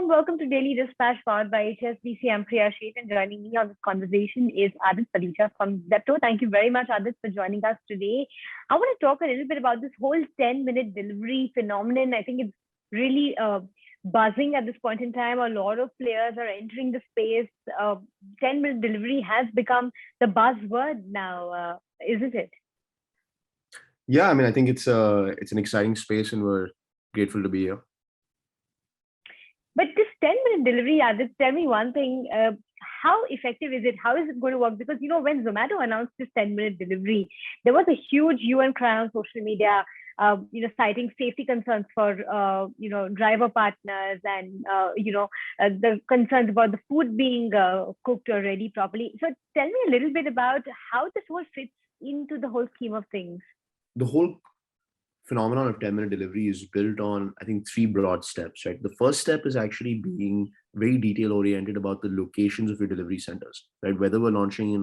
warm welcome to Daily Dispatch powered by HSBC. I'm Priya Sheth, and joining me on this conversation is Aadit Palicha from Zepto. Thank you very much, Aadit, for joining us today. I want to talk a little bit about this whole 10-minute delivery phenomenon. I think it's really buzzing at this point in time. A lot of players are entering the space. 10-minute delivery has become the buzzword now, isn't it? Yeah, I mean, I think it's an exciting space, and we're grateful to be here. But this 10-minute delivery, Aadit, tell me one thing. How effective is it? How is it going to work? Because, when Zomato announced this 10-minute delivery, there was a huge hue and cry on social media, citing safety concerns for, driver partners and, the concerns about the food being cooked or ready properly. So tell me a little bit about how this whole fits into the whole scheme of things. The whole phenomenon of 10-minute delivery is built on, I think, three broad steps, right? The first step is actually being very detail oriented about the locations of your delivery centers, right? Whether we're launching,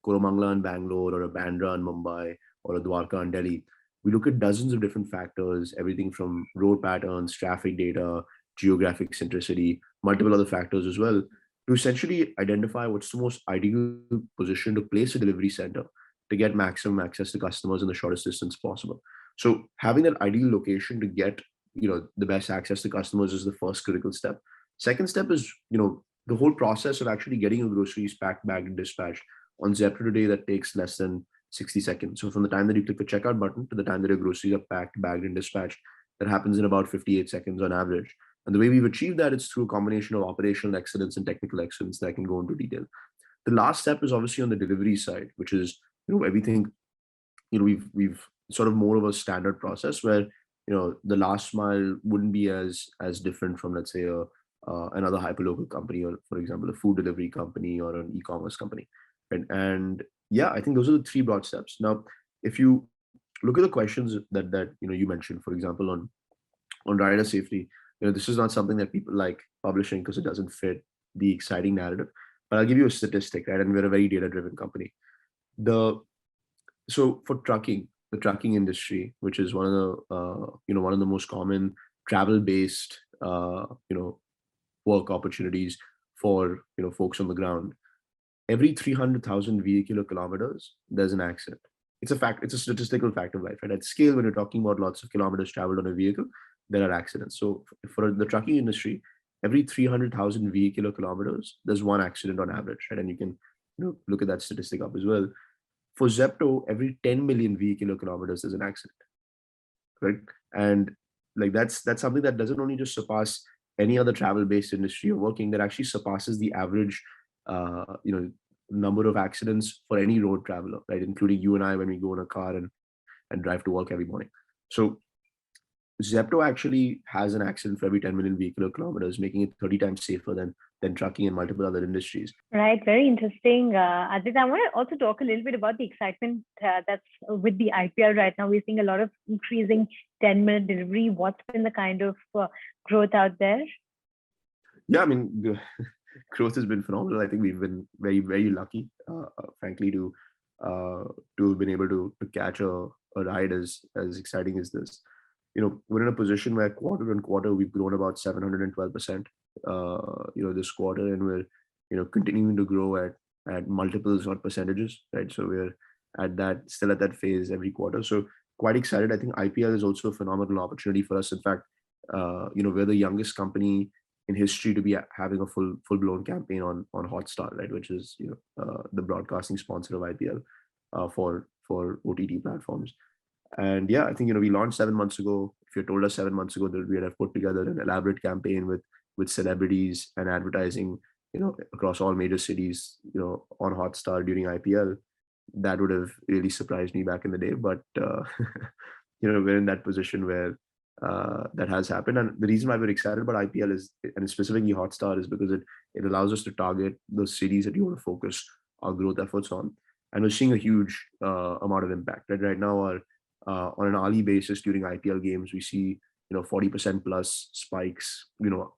Koramangala in Bangalore or a Bandra in Mumbai or a Dwarka in Delhi, we look at dozens of different factors, everything from road patterns, traffic data, geographic centricity, multiple other factors as well, to essentially identify what's the most ideal position to place a delivery center to get maximum access to customers in the shortest distance possible. So having that ideal location to get, the best access to customers is the first critical step. Second step is, the whole process of actually getting your groceries packed, bagged, and dispatched on Zepto today that takes less than 60 seconds. So from the time that you click the checkout button to the time that your groceries are packed, bagged, and dispatched, that happens in about 58 seconds on average. And the way we've achieved that is through a combination of operational excellence and technical excellence that I can go into detail. The last step is obviously on the delivery side, which is, everything, we've sort of more of a standard process where, the last mile wouldn't be as different from, let's say, another hyperlocal company, or for example, a food delivery company or an e-commerce company. And yeah, I think those are the three broad steps. Now, if you look at the questions that you mentioned, for example, on rider safety, this is not something that people like publishing because it doesn't fit the exciting narrative. But I'll give you a statistic, right? And we're a very data-driven company. So for the trucking industry, which is one of the most common travel-based work opportunities for folks on the ground, every 300,000 vehicular kilometers there's an accident. It's a fact. It's a statistical fact of life, right? At scale, when you're talking about lots of kilometers traveled on a vehicle, there are accidents. So for the trucking industry, every 300,000 vehicular kilometers there's one accident on average, right? And you can look at that statistic up as well. For Zepto, every 10 million vehicular kilometers there's an accident, right? And like that's something that doesn't only just surpass any other travel-based industry or working, that actually surpasses the average, number of accidents for any road traveler, right? Including you and I when we go in a car and drive to work every morning. So Zepto actually has an accident for every 10 million vehicular kilometers, making it 30 times safer than trucking and multiple other industries. Right, very interesting. Aadit, I want to also talk a little bit about the excitement that's with the IPL right now. We're seeing a lot of increasing 10-minute delivery. What's been the kind of growth out there? Yeah, I mean, the growth has been phenomenal. I think we've been very, very lucky, frankly, to have been able to catch a ride as exciting as this. We're in a position where quarter on quarter we've grown about 712%. This quarter, and we're continuing to grow at multiples, not percentages, right? So we're still at that phase every quarter. So quite excited. I think IPL is also a phenomenal opportunity for us. In fact, we're the youngest company in history to be having a full blown campaign on Hotstar, right? Which is the broadcasting sponsor of IPL for OTT platforms. And yeah, I think we launched 7 months ago. If you told us 7 months ago that we'd have put together an elaborate campaign with celebrities and advertising, across all major cities, on Hotstar during IPL, that would have really surprised me back in the day. But we're in that position where that has happened. And the reason why we're excited about IPL is, and specifically Hotstar, is because it allows us to target those cities that you want to focus our growth efforts on. And we're seeing a huge amount of impact. Right now, on an hourly basis during IPL games, we see 40% plus spikes.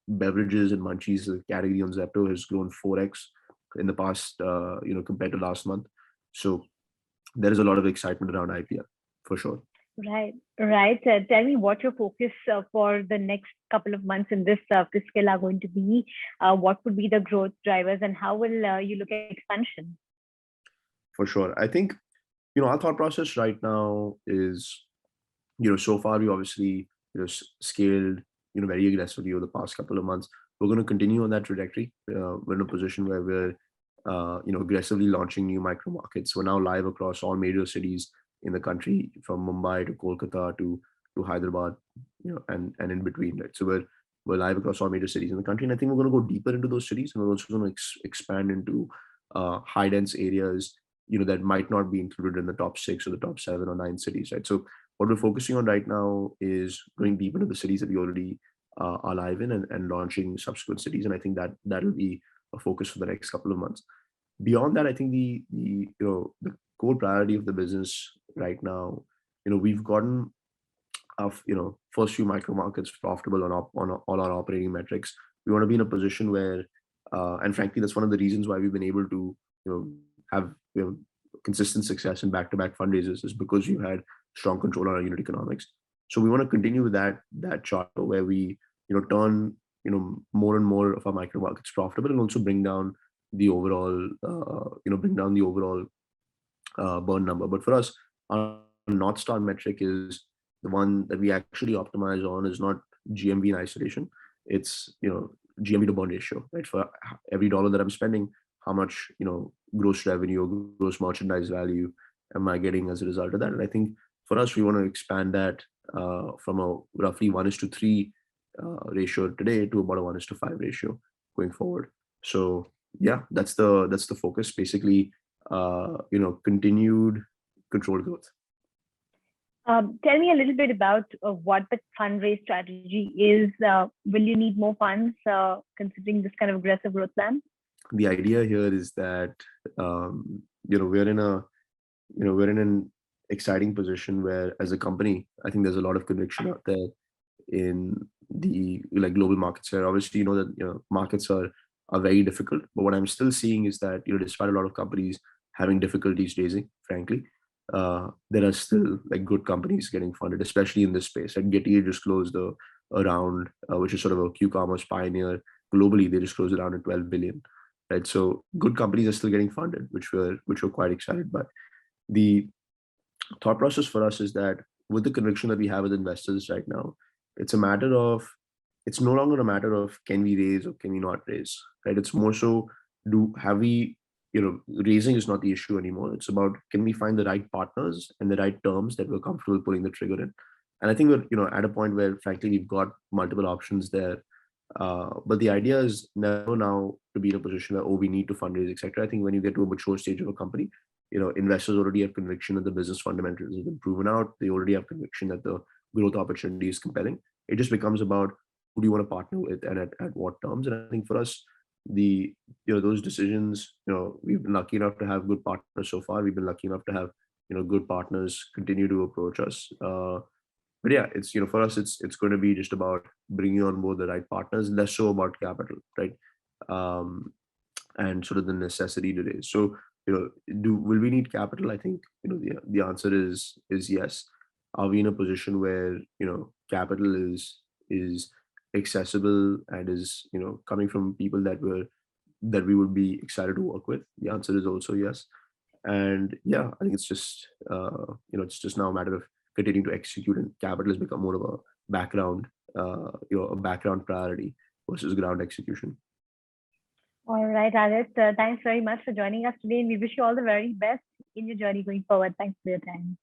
Beverages and munchies, the category on Zepto has grown 4x in the past, compared to last month. So there is a lot of excitement around IPL for sure. Right, right. Tell me what your focus for the next couple of months in this fiscal are going to be. What would be the growth drivers, and how will you look at expansion? For sure. I think, our thought process right now is, so far we obviously, scaled, very aggressively over the past couple of months. We're going to continue on that trajectory. We're in a position where we're, aggressively launching new micro markets. We're now live across all major cities in the country, from Mumbai to Kolkata to Hyderabad, and in between. Right, so we're live across all major cities in the country, and I think we're going to go deeper into those cities, and we're also going to expand into high dense areas, that might not be included in the top 6 or the top 7 or 9 cities. Right, so what we're focusing on right now is going deep into the cities that we already are live in, and launching subsequent cities. And I think that that'll be a focus for the next couple of months. Beyond that, I think the core priority of the business right now, we've gotten our first few micro markets profitable on all our operating metrics. We want to be in a position where, and frankly, that's one of the reasons why we've been able to have consistent success in back-to-back fundraisers, is because we've had strong control on our unit economics. So we want to continue with that chart where we turn more and more of our micro markets profitable, and also bring down the overall burn number. But for us, our North Star metric is the one that we actually optimize on, is not GMV in isolation. It's GMV to burn ratio, right? For every dollar that I'm spending, how much gross revenue or gross merchandise value am I getting as a result of that? And I think for us, we want to expand that from a roughly 1:3 ratio today to about a 1:5 ratio going forward. So yeah, that's the focus, basically. Continued controlled growth. Tell me a little bit about what the fundraise strategy is. Will you need more funds considering this kind of aggressive growth plan? The idea here is that we're in an exciting position where, as a company, I think there's a lot of conviction out there in the global markets here. Obviously, that markets are very difficult, but what I'm still seeing is that, despite a lot of companies having difficulties raising, frankly, there are still good companies getting funded, especially in this space. And Getty just closed a round, which is sort of a Q-commerce pioneer globally. They just closed around at 12 billion, right? So good companies are still getting funded, which we're quite excited by. The thought process for us is that, with the conviction that we have with investors right now, it's no longer a matter of can we raise or can we not raise, right? It's more so, raising is not the issue anymore. It's about, can we find the right partners and the right terms that we're comfortable pulling the trigger in. And I think we're at a point where, frankly, we've got multiple options there. But the idea is never now to be in a position where, we need to fundraise, etc. I think when you get to a mature stage of a company, investors already have conviction that the business fundamentals have been proven out. They already have conviction that the growth opportunity is compelling. It just becomes about, who do you want to partner with, and at what terms. And I think for us, those decisions, we've been lucky enough to have good partners so far. We've been lucky enough to have good partners continue to approach us. But yeah, it's for us, it's going to be just about bringing on board the right partners, less so about capital, right? And sort of the necessity to raise. So will we need capital? I think the answer is yes. Are we in a position where capital is accessible and is coming from people that we would be excited to work with? The answer is also yes. And yeah, I think it's just it's just now a matter of continuing to execute, and capital has become more of a background a background priority versus ground execution. All right, Aadit. Thanks very much for joining us today, and we wish you all the very best in your journey going forward. Thanks for your time.